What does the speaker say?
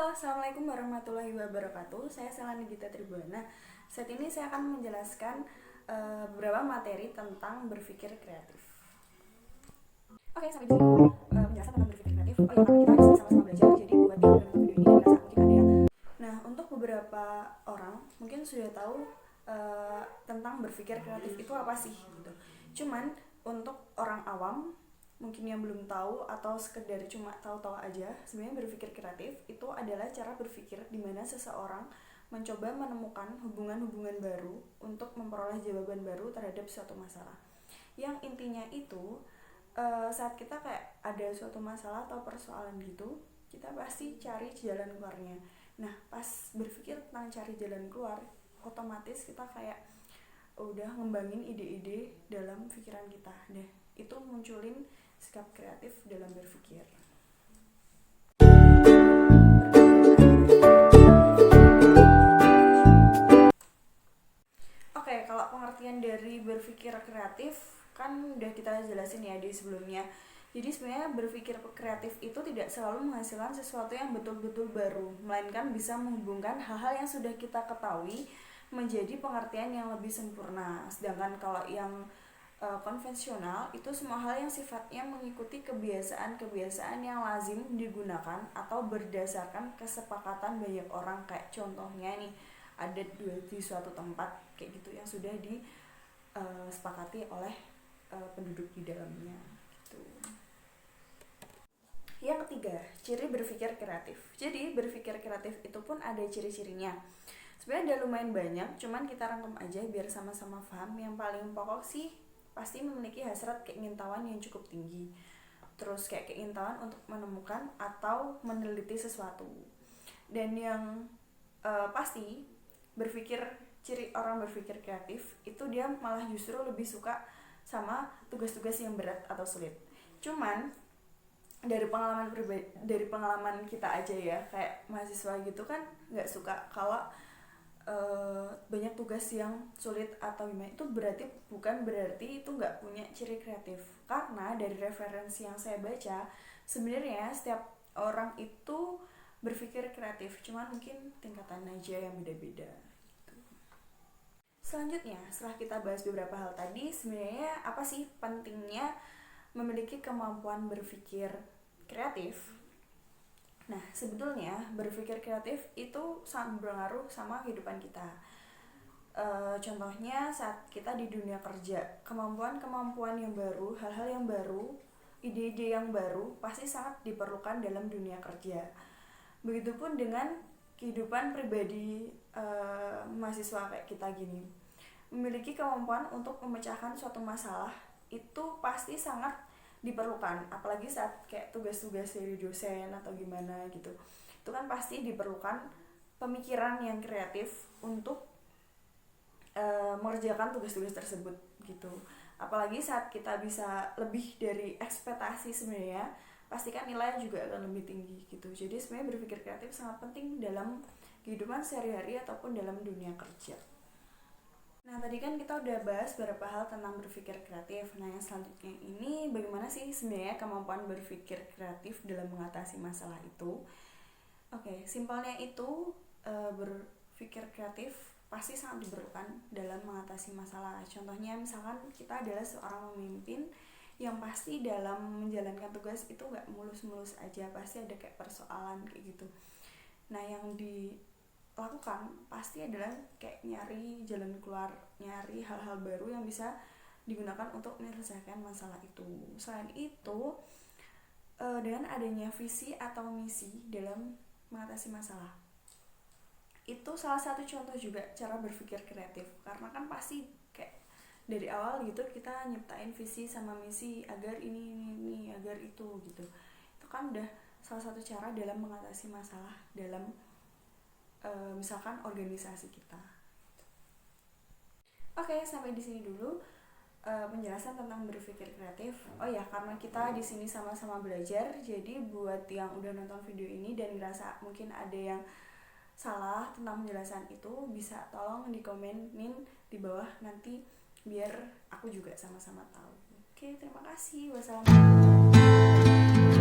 Assalamualaikum warahmatullahi wabarakatuh. Saya Selani Gita Tribuana. Saat ini saya akan menjelaskan beberapa materi tentang berpikir kreatif. Oke, sampai di sini dulu penjelasan tentang berpikir kreatif. Oh ya, karena kita di sini sama-sama belajar, jadi buat yang menonton video ini dan merasa mungkin ada yang... Nah, untuk beberapa orang mungkin sudah tahu tentang berpikir kreatif itu apa sih gitu. Cuman untuk orang awam mungkin yang belum tahu atau sekedar cuma tahu-tahu aja, sebenarnya berpikir kreatif itu adalah cara berpikir di mana seseorang mencoba menemukan hubungan-hubungan baru untuk memperoleh jawaban baru terhadap suatu masalah. Yang intinya itu saat kita kayak ada suatu masalah atau persoalan gitu, kita pasti cari jalan keluarnya. Nah, pas berpikir tentang cari jalan keluar, otomatis kita kayak udah ngembangin ide-ide dalam pikiran kita. Nah, itu munculin sikap kreatif dalam berpikir. Oke, kalau pengertian dari berpikir kreatif kan udah kita jelasin ya di sebelumnya. Jadi sebenarnya berpikir kreatif itu tidak selalu menghasilkan sesuatu yang betul-betul baru, melainkan bisa menghubungkan hal-hal yang sudah kita ketahui menjadi pengertian yang lebih sempurna. Sedangkan kalau yang konvensional itu semua hal yang sifatnya mengikuti kebiasaan-kebiasaan yang lazim digunakan atau berdasarkan kesepakatan banyak orang, kayak contohnya nih ada di suatu tempat kayak gitu yang sudah disepakati oleh penduduk di dalamnya gitu. Yang ketiga, ciri berpikir kreatif. Jadi berpikir kreatif itu pun ada ciri-cirinya. Sebenarnya ada lumayan banyak, cuman kita rangkum aja biar sama-sama paham. Yang paling pokok sih pasti memiliki hasrat keingintahuan yang cukup tinggi. Terus kayak keingintahuan untuk menemukan atau meneliti sesuatu. Dan yang pasti ciri orang berpikir kreatif itu dia malah justru lebih suka sama tugas-tugas yang berat atau sulit. Cuman dari pengalaman kita aja ya, kayak mahasiswa gitu kan nggak suka kalau banyak tugas yang sulit atau gimana. Itu bukan berarti itu nggak punya ciri kreatif, karena dari referensi yang saya baca sebenarnya setiap orang itu berpikir kreatif, cuman mungkin tingkatan aja yang beda-beda gitu. Selanjutnya, setelah kita bahas beberapa hal tadi, sebenarnya apa sih pentingnya memiliki kemampuan berpikir kreatif? Nah, sebetulnya berpikir kreatif itu sangat berpengaruh sama kehidupan kita. Contohnya saat kita di dunia kerja, kemampuan-kemampuan yang baru, hal-hal yang baru, ide-ide yang baru pasti sangat diperlukan dalam dunia kerja. Begitupun dengan kehidupan pribadi mahasiswa kayak kita gini. Memiliki kemampuan untuk memecahkan suatu masalah itu pasti sangat diperlukan, apalagi saat kayak tugas-tugas dari dosen atau gimana gitu. Itu kan pasti diperlukan pemikiran yang kreatif untuk mengerjakan tugas-tugas tersebut gitu. Apalagi saat kita bisa lebih dari ekspektasi sebenarnya, pastikan nilai juga akan lebih tinggi gitu. Jadi sebenarnya berpikir kreatif sangat penting dalam kehidupan sehari-hari ataupun dalam dunia kerja. Nah, tadi kan kita udah bahas beberapa hal tentang berpikir kreatif. Nah, yang selanjutnya ini bagaimana sih sebenarnya kemampuan berpikir kreatif dalam mengatasi masalah itu? Oke, simpelnya itu berpikir kreatif pasti sangat diperlukan dalam mengatasi masalah. Contohnya misalkan kita adalah seorang pemimpin yang pasti dalam menjalankan tugas itu gak mulus-mulus aja, pasti ada kayak persoalan kayak gitu. Nah, yang dilakukan pasti adalah kayak nyari jalan keluar, nyari hal-hal baru yang bisa digunakan untuk menyelesaikan masalah itu. Selain itu, dengan adanya visi atau misi dalam mengatasi masalah, itu salah satu contoh juga cara berpikir kreatif. Karena kan pasti kayak dari awal gitu kita nyiptain visi sama misi agar ini agar itu gitu. Itu kan udah salah satu cara dalam mengatasi masalah dalam misalkan organisasi kita. Oke, sampai di sini dulu penjelasan tentang berpikir kreatif. Oh ya, karena kita di sini sama-sama belajar, jadi buat yang udah nonton video ini dan ngerasa mungkin ada yang salah tentang penjelasan itu, bisa tolong dikomenin di bawah nanti biar aku juga sama-sama tahu. Oke, terima kasih. Wassalamualaikum.